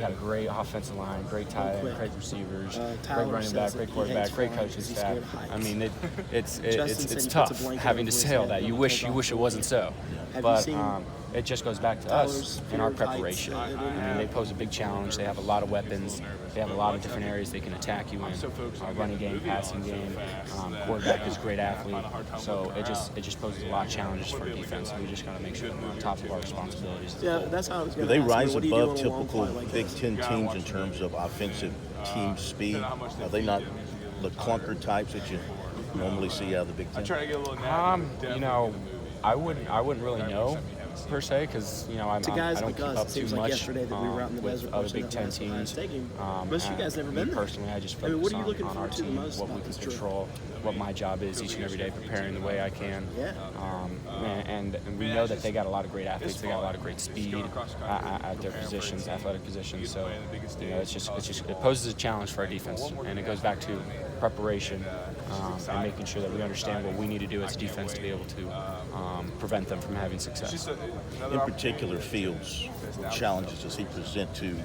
got a great offensive line, great tight end, great receivers, great Tyler running back, says great that he quarterback, hates great flying coaching because he's staff. scared of heights. I mean, it's Justin said he puts a tough blanket having to over his say all head that. when You he wish takes off it wasn't so, Have you but seen it just goes back to Tyler's us fear and our of heights preparation. at I mean, they pose a big challenge. They have a lot of weapons. They have a lot of different areas they can attack you in. Running game, passing game. Quarterback is a great athlete. So it just poses a lot of challenges for defense. We just got to make sure that we're on top of our responsibilities. Yeah, that's how I was Do going to they ask. rise What do you do above in a long typical play like Big this? Ten teams in terms of offensive team speed? Are they not the clunker types that you normally see out of the Big Ten? You know, I wouldn't really know per se, because I guys don't like keep us, up it too seems like much yesterday that we were out in the with desert other watching Big that Ten last Ohio teams. State game. Most of you guys never Me been there. personally, I just I mean, focus what are you looking on our forward to the team, most what we about can this trip? control, what my job is each and every day, preparing the way I can. Yeah. And we know that they got a lot of great athletes. They got a lot of great speed at their positions, athletic positions. So it poses a challenge for our defense, and it goes back to preparation and making sure that we understand what we need to do as a defense to be able to prevent them from having success. In particular fields, what challenges does he present to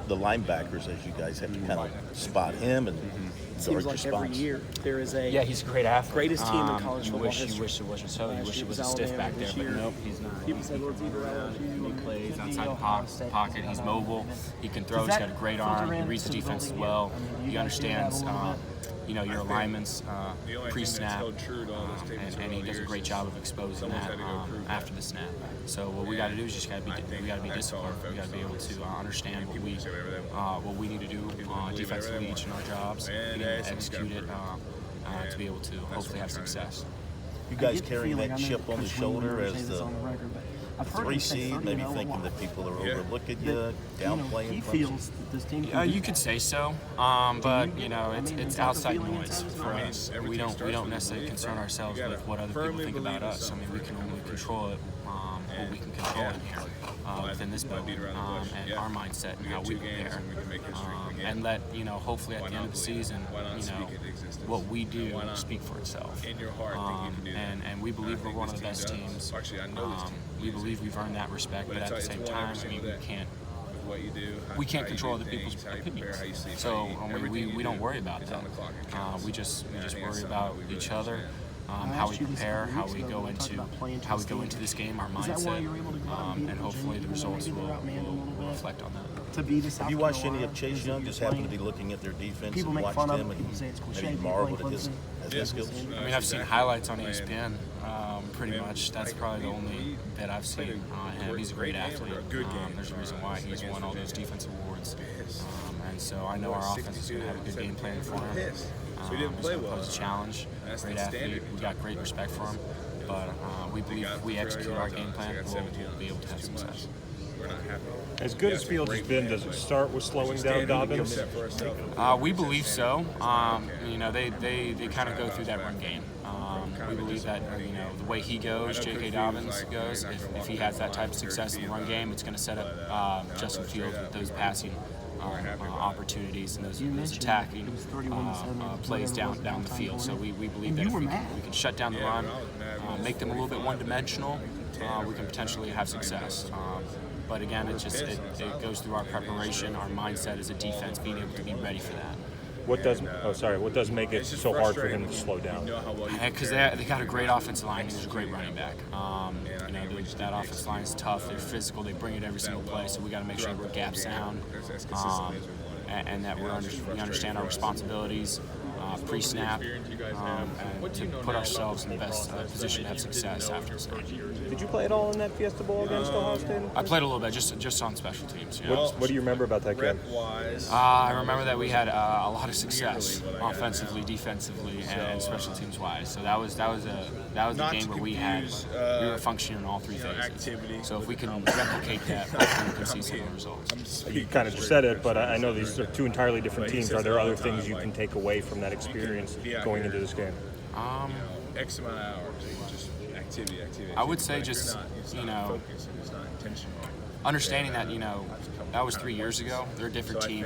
the linebackers as you guys have to kind of spot him and It guard seems your like every spots? year there is a Yeah, he's a great athlete. greatest team in college You football wish history. it wasn't so. You Last wish year it was was a stiff Alabama, back there, this but year nope, he's not. people said, "Well, it's either LSU He or plays outside the Ohio State." pocket. He's mobile. He can throw. He's got a great arm. He reads the defense as well. He understands, your alignments pre-snap, and he does a great job of exposing that after the snap. So what we got to do is just we got to be disciplined. We got to be able to understand what we need to do defensively each in our jobs, and execute it to be able to hopefully have success. You guys carrying that chip on the shoulder as the 3 seed, maybe thinking that people are overlooking you, downplaying Clemson? You could say so, but it's outside noise for us. We don't necessarily concern ourselves with what other people think about us. I mean, we can only control it, what we can control in here within this building, and our mindset and how we prepare, and let hopefully at the end of the season, what we do speak for itself. And we believe we're one of the best teams. We believe we've earned that respect, but at the same time, I mean, we can't control other people's opinions. So we don't worry about that. We just worry about each other, how we prepare, how we go into this game, our mindset, and hopefully the results will reflect on that. Have you watched any of Chase Young? Just happened to be looking at their defense and watched him and maybe marveled at his skills? I mean, I've seen highlights on ESPN. Pretty much, that's probably the only bit I've seen on him. He's a great athlete. There's a reason why he's won all those defensive awards. And so I know our offense is going to have a good game plan for him. He's going to pose a challenge. Great athlete. We got great respect for him. But we believe if we execute our game plan, we'll be able to have success. As good as Fields has been, does it start with slowing down Dobbins? We believe so. They kind of go through that run game. We believe that the way he goes, J.K. Dobbins goes, if he has that type of success in the run game, it's going to set up Justin Fields with those passing opportunities and those attacking plays down the field. So we believe that if we can shut down the run, make them a little bit one-dimensional, we can potentially have success. But again, it goes through our preparation, our mindset as a defense, being able to be ready for that. What does make it so hard for him to slow down? Because they got a great offensive line. He's a great running back. That offensive line is tough. They're physical. They bring it every single play. So we got to make sure we're gap sound, and that we understand our responsibilities pre-snap, and to put ourselves in the best position to have success after the snap. Did you play at all in that Fiesta Bowl against Ohio State? I played a little bit, just on special teams. What do you remember about that game? I remember that we had a lot of success offensively, defensively, and special teams wise. So that was the game where we were functioning in all three phases. So if we can replicate that, hopefully we can see some of the results. You kind of just said it, but I know these are two entirely different teams. Are there other things you can take away from that experience going into this game? X amount of hours, just activity. I would say just, focus, it's not intentional. understanding that, you know, that was 3 years ago. They're a different team.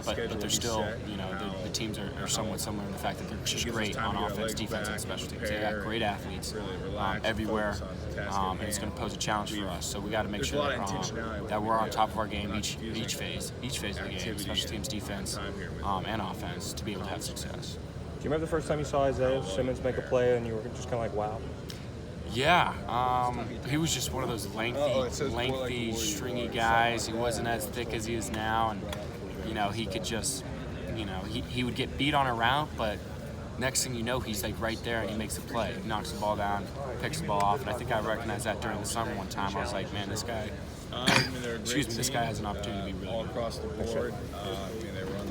But they're still, you know, the teams are somewhat similar in the fact that they're just great on offense, defense, and special teams. They got great athletes everywhere, and it's going to pose a challenge for us. So we got to make sure that we're on top of our game each phase of the game, special teams, defense, and offense, to be able to have success. Do you remember the first time you saw Isaiah Simmons make a play and you were just kind of like, wow? Yeah, he was just one of those lengthy, stringy guys. He wasn't as thick as he is now, and you know, he could just, you know, he would get beat on a route, but next thing you know, he's like right there and he makes a play. He knocks the ball down, picks the ball off, and I think I recognized that during the summer one time. I was like, man, this guy, this guy has an opportunity to be really good. All across the board.